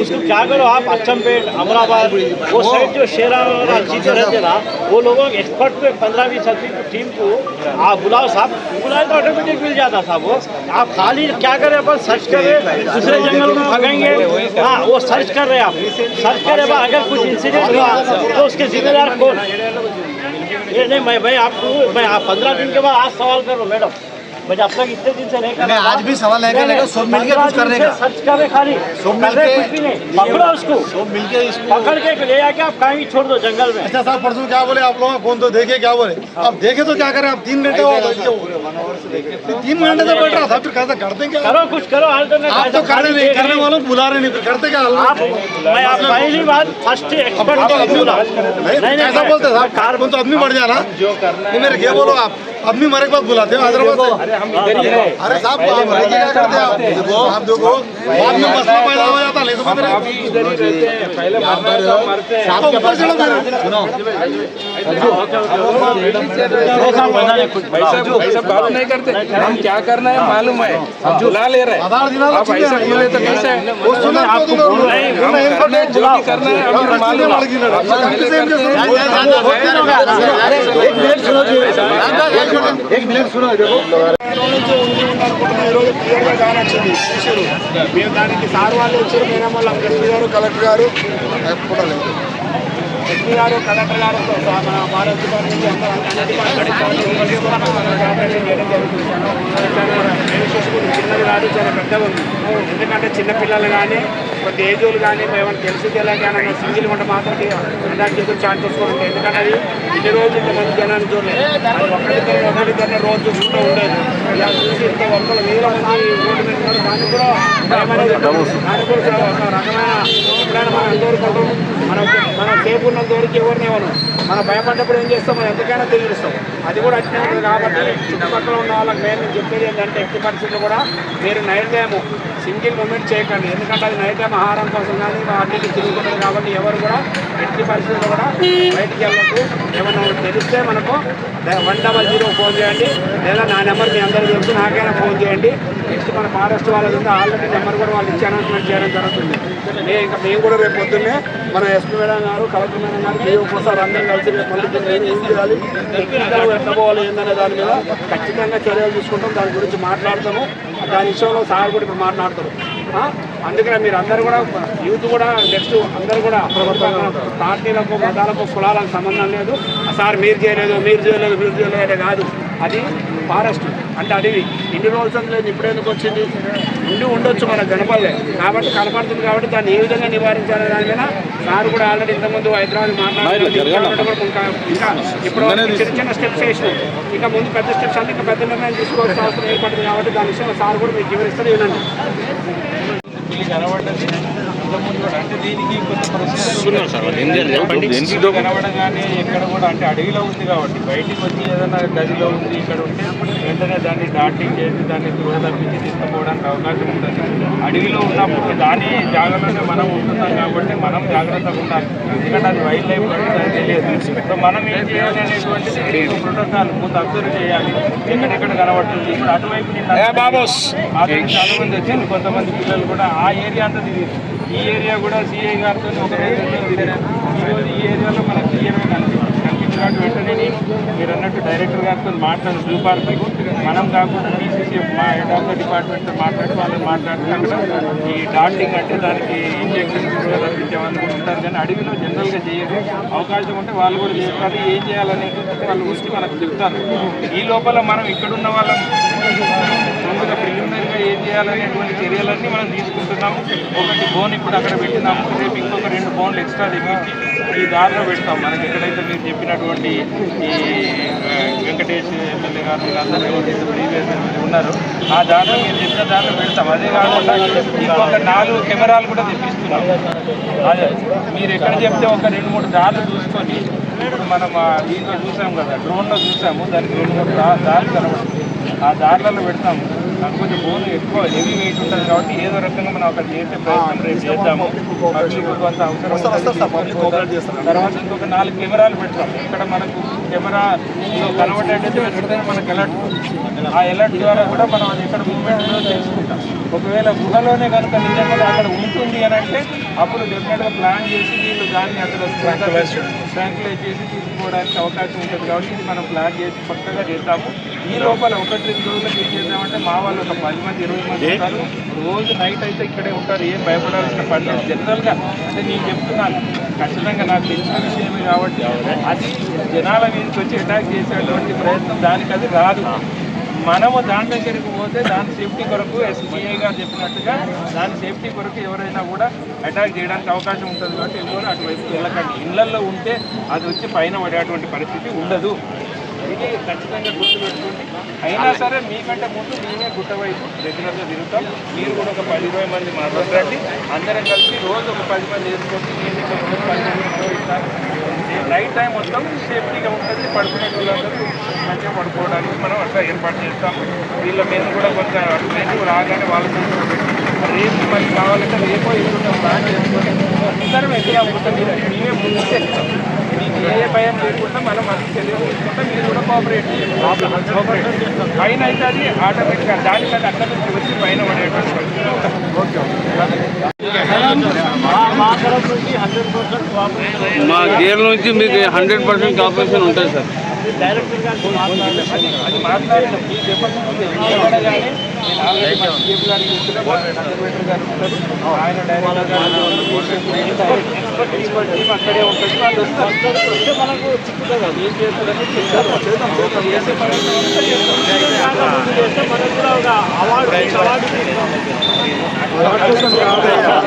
उसको क्या करो आप, अच्चमपेट, अमराबाद, वो साइड जो शेरा चीजें रहते ना, वो लोगों एक्सपर्ट को 15-20 आदमी की टीम को आप बुलाओ साहब, बुलाए तो ऑटोमेटिक मिल जाता साहब। वो आप खाली क्या करें, अपन सर्च करें, दूसरे जंगल में भगाएंगे। हाँ, वो सर्च कर रहे आप, सर्च करे अगर कुछ इंसिडेंट हुआ तो उसके जिम्मेदार कौन? ये नहीं, मैं आपको 15 दिन के बाद आज सवाल करो मैडम, मैं अब तक इतने दिन से नहीं कर रहा। आज भी सवाल नहीं करने का, सब मिलके कुछ करने का, सर्च करे खाली, सब मिलके कुछ भी नहीं, पकड़ो उसको, सब मिलके पकड़ के ले आके आप कहीं छोड़ दो जंगल में। अच्छा साहब, परसों क्या बोले आप लोग, कौन तो देखे क्या बोले, अब देखे तो क्या करें, आप 3 घंटे हो 3 घंटे से बैठ रहा था, फिर कैसा करते क्या? करो कुछ करो, अल्टरनेट आप तो करने वालों बुला रहे नहीं, फिर करते क्या? मैं आप पहली बात फर्स्ट एक्सपर्ट को बोला नहीं, ऐसा बोलते साहब, कार्बन तो आदमी बढ़ जाना, मेरे क्या बोलो आप, आदमी मरे के बाद बुलाते हो हैदराबाद से। अरे साहब, क्या करते आप? देखो आप देखो, बाद में मसला पैदा हो जाता, ले तो पहले बात नहीं करते, हम क्या करना है मालूम है, हम बुला ले रहे हैं, आप ऐसा बोले तो कैसे है? आपको जो भी करना है हमें मालूम है। एक मिनट सुनो, देखो క్లియర్గా కానొచ్చింది చూసారు మేము దానికి సార్ వాళ్ళు వచ్చారు, మేడం వాళ్ళు ఎస్పీ గారు కలెక్టర్ గారు కూడా లేదు, ఎస్పీ గారు కలెక్టర్ గారు మన భారత డిపార్ట్మెంట్ అన్ని డిపార్ట్మెంట్ చేయడం జరుగుతుంది. చిన్నది కాదు, చాలా పెద్దగా ఉంది. ఎందుకంటే చిన్నపిల్లలు కానీ కొద్ది ఏజ్ వాళ్ళు కానీ ఏమైనా తెలిసి తెలియక సింగిల్ ఉంటే మాత్రం దానికి ఎదురు ఛాన్స్ చూసుకోవడం. ఎందుకంటే అది ఇన్ని రోజులు ఇంతమంది జనాన్ని చూడలేదు, అది ఒకటిద్దరిని రోజు చూసుకుంటూ ఉండేది. ఇలా చూసి ఇంత వందల వేల మంది రోడ్డు మీద ఉన్నారు. దానికి కూడా భయమనేది దానికి కూడా ఒక రకమైన ఎప్పుడైనా మనం ఎంతవరకు ఉంటాం, మనం సేపు ఉన్నంత వరకు ఎవరిని ఇవ్వను. మనం భయపడ్డప్పుడు ఏం చేస్తాం, మనం ఎంతకైనా తెలియస్తాం. అది కూడా అట్నే ఉంటుంది. కాబట్టి చుట్టుపక్కల ఉన్న వాళ్ళకి నేను చెప్పేది ఏంటంటే, ఎట్టి పరిస్థితులు కూడా మీరు నైట్ టైము సింగిల్ మూమెంట్ చేయకండి. ఎందుకంటే అది నైట్ టైం ఆహారం కోసం కానీ అన్నింటి తిరుగుతుంది. కాబట్టి ఎవరు కూడా ఎట్టి పరిస్థితుల్లో కూడా బయటికి వెళ్ళదు. ఏమన్నా తెలిస్తే మనకు 100 ఫోన్ చేయండి, లేదా నా నెంబర్ మీ అందరూ తెలుసు, నాకైనా ఫోన్ చేయండి. నెక్స్ట్ మన ఫారెస్ట్ వాళ్ళది ఉంది, ఆల్రెడీ నెంబర్ కూడా వాళ్ళు ఇచ్చి అనౌన్స్మెంట్ చేయడం జరుగుతుంది. ఇంకా మేము కూడా రేపు పొద్దున్నే మన ఎస్పీ మేడం గారు, కలెక్టర్ మేడం గారు, డిఓ సార్ అందరం కలిసి రేపు మళ్ళీ ఏం చేయాలి, టెక్నికల్ ఎట్లా పోవాలి ఏందనే దాని మీద ఖచ్చితంగా చర్యలు తీసుకుంటాం. దాని గురించి మాట్లాడతాము. దాని విషయంలో సార్ కూడా ఇప్పుడు మాట్లాడతారు. అందుకనే మీరు అందరూ కూడా యూత్ కూడా నెక్స్ట్ అందరూ కూడా పార్టీలకు, మతాలకు, కులాలకు సంబంధం లేదు. సార్ మీరు చేయలేదు అనే కాదు. అది ఫారెస్ట్ అంటే అడవి. ఇన్ని రోజులు లేదు, ఇప్పుడెందుకు వచ్చింది? ఉండొచ్చు మనకు కనపడలేదు కాబట్టి, కనపడుతుంది కాబట్టి దాన్ని ఏ విధంగా నివారించాలి దాని మీద సార్ కూడా ఆల్రెడీ ఇంతకుముందు హైదరాబాద్ మాట్లాడారు. ఇంకా ఇప్పుడు చిన్న స్టెప్స్ వేసినాం. ఇంకా ముందు పెద్ద స్టెప్స్ అంటే ఇంకా పెద్ద నిర్ణయం తీసుకోవాల్సిన అవసరం ఏర్పడుతుంది. కాబట్టి దాని విషయంలో సార్ కూడా మీకు వివరిస్తారు. వినండి. కనబడ్డది అంటే దీనికి కొంత కనబడగానే ఎక్కడ కూడా అంటే అడవిలో ఉంది కాబట్టి బయటికి వచ్చి ఏదైనా గదిలో ఉంది ఇక్కడ ఉంటే వెంటనే దాన్ని డాటింగ్ చేసి దాన్ని దూర తప్పించి తీసుకుపోవడానికి అవకాశం ఉంటుంది. అడవిలో ఉన్నప్పుడు దాని జాగ్రత్తగా మనం ఉంటున్నాం కాబట్టి మనం జాగ్రత్తగా ఉండాలి. ఎందుకంటే అది వైల్డ్ లైఫ్ కాబట్టి అది తెలియదు. సో మనం ఏం చేయాలి అనేటువంటిది ప్రోటోకాల్ ముందు అబ్జర్వ్ చేయాలి. ఎక్కడెక్కడ కనబడుతుంది. ఇప్పుడు అటువైపు చాలా మంది వచ్చారు, కొంతమంది పిల్లలు కూడా ఆ ఏరియా అంతా తిరిగింది. ఈ ఏరియా కూడా సిఐ గారితో ఒక ఈరోజు ఈ ఏరియాలో మనకు క్లియర్గా కనిపించినట్టు వెంటనే నేను మీరు అన్నట్టు డైరెక్టర్ గారితో మాట్లాడు జూ పార్క్ మనం కాకుండా బీసీసీఎఫ్ మా హెడ్ ఆఫ్ ద డిపార్ట్మెంట్తో మాట్లాడి వాళ్ళని మాట్లాడితే అక్కడ ఈ డాటింగ్ అంటే దానికి ఇంజక్షన్స్ కూడా తప్పించే వాళ్ళు ఉంటారు. కానీ అడవిలో జనరల్గా చేయరు. అవకాశం ఉంటే వాళ్ళు కూడా చేస్తారు. ఏం చేయాలనేది వాళ్ళు వచ్చి మనకు చెప్తారు. ఈ లోపల మనం ఇక్కడున్న వాళ్ళని ముందుగా ప్రిలిమినరీగా ఏం చేయాలనేటువంటి చర్యలన్నీ మనం తీసుకుంటున్నాము. ఒకటి బోన్ ఇప్పుడు అక్కడ పెట్టినాము. రేపు ఇంకొక 2 బోన్లు ఎక్స్ట్రా తెప్పించి ఈ దారిలో పెడతాం. మనకి ఎక్కడైతే మీరు చెప్పినటువంటి ఈ వెంకటేష్ ఎమ్మెల్యే గారు వీళ్ళందరూ ఎవరైతే ప్రీవియస్ ఉన్నారు ఆ దారిలో మీరు చెప్పిన దారిలో పెడతాం. అదే కాకుండా ఇంకొక 4 కెమెరాలు కూడా తెప్పిస్తున్నాం. అదే మీరు ఎక్కడ చెప్తే ఒక 2-3 దారులు చూసుకొని ఇప్పుడు మనం దీంట్లో చూసాం కదా, డ్రోన్లో చూసాము. దానికి 2-3 దారులు కనబడుతుంది. ఆ దారులలో పెడతాము. కొంచెం బోన్ ఎక్కువ హెవీ వెయిట్ ఉంటుంది కాబట్టి ఏదో రకంగా మనం అక్కడ చేసే ప్రయత్నం రేపు చేద్దాము. పబ్లిక్ కొంత అవసరం తర్వాత ఇంకొక 4 కెమెరాలు పెడతాం. ఇక్కడ మనకు కెమెరా కన్వర్ట్ అయితే వెంటనే మనకు అలర్ట్, ఆ అలర్ట్ ద్వారా కూడా మనం అది ఎక్కడ మూవ్మెంట్ ఉందో తెలుసుకుంటాం. ఒకవేళ గుహలోనే కనుక నిజంగా అక్కడ ఉంటుంది అని అంటే అప్పుడు డెఫినెట్గా ప్లాన్ చేసి వీళ్ళు దాన్ని అక్కడ ట్రాంక్లైజ్ చేసి తీసుకోవడానికి అవకాశం ఉంటుంది. కాబట్టి ఇది మనం ప్లాన్ చేసి పక్కగా చేద్దాము. ఈ లోపల 1-2 రోజులకు ఏం చేద్దామంటే మా వాళ్ళు ఒక 10 మంది 20 మంది ఉంటారు. రోజు నైట్ అయితే ఇక్కడే ఉంటారు. ఏం భయపడాల్సిన పని లేదు. జనరల్గా అంటే నేను చెప్తున్నాను, ఖచ్చితంగా నాకు తెలిసిన విషయమే కాబట్టి అది జనాల మీదకి వచ్చి అటాక్ చేసేటువంటి ప్రయత్నం దానికి అది రాదు. మనము దాని దగ్గరికి పోతే దాని సేఫ్టీ కొరకు ఎస్పీఐ గారు చెప్పినట్టుగా దాని సేఫ్టీ కొరకు ఎవరైనా కూడా అటాక్ చేయడానికి అవకాశం ఉంటుంది. కాబట్టి ఎవరు అటువైపు వెళ్ళకండి. ఇళ్లల్లో ఉంటే అది వచ్చి పైన పడేటువంటి పరిస్థితి ఉండదు. ఇది ఖచ్చితంగా గుర్తుపెట్టుకోండి. అయినా సరే మీకంటే ముందు మేమే గుట్ట వైపు రెగ్యులర్గా తిరుగుతాం. మీరు కూడా ఒక 10-20 మంది మాట్లాడండి. అందరం కలిసి రోజు ఒక 10 మంది వేసుకోండి. నేను ఇక్కడ 10 మంది ఇస్తాను. నైట్ టైం మొత్తం సేఫ్టీగా ఉంటుంది. పడుకునే వాళ్ళందరూ మంచిగా పడుకోవడానికి మనం అట్లా ఏర్పాటు చేస్తాము. వీళ్ళ మీద కూడా కొంత అటు రాగానే వాళ్ళ రేపు మనకి కావాలంటే రేపో ఎదురు ప్లాన్ చేసుకొని అందరం ఎక్కడ అమ్ముతాం. మేమే ముందు చేస్తాం. మీకు ఏ భయం లేకుండా మనం మంచి చర్యలు తీసుకుంటాం. మీరు కూడా కోఆపరేట్ చేస్తాం. పైన అయితే అది ఆటోమేటిక్గా దానికంటే అక్కడ నుంచి వచ్చి పైన పడేటువంటి మా గేర్ నుంచి మీకు 100% కాపరేషన్ ఉంటుంది సార్. అది మాట్లాడిన మీ చెప్పకుండా కానీ నేను ఆల్రెడీ మా సీఎం గారికి చెప్తున్నా, కన్సర్వేటర్ గారు ఉంటారు, ఆయన డైరెక్టర్ గారు టీం అక్కడే ఉంటుంది. వాళ్ళు వస్తే మనకు చిక్కుతుంది. ఏం చేస్తారని చెప్తారు. చేసే పని మనకు కూడా ఒక అవార్డు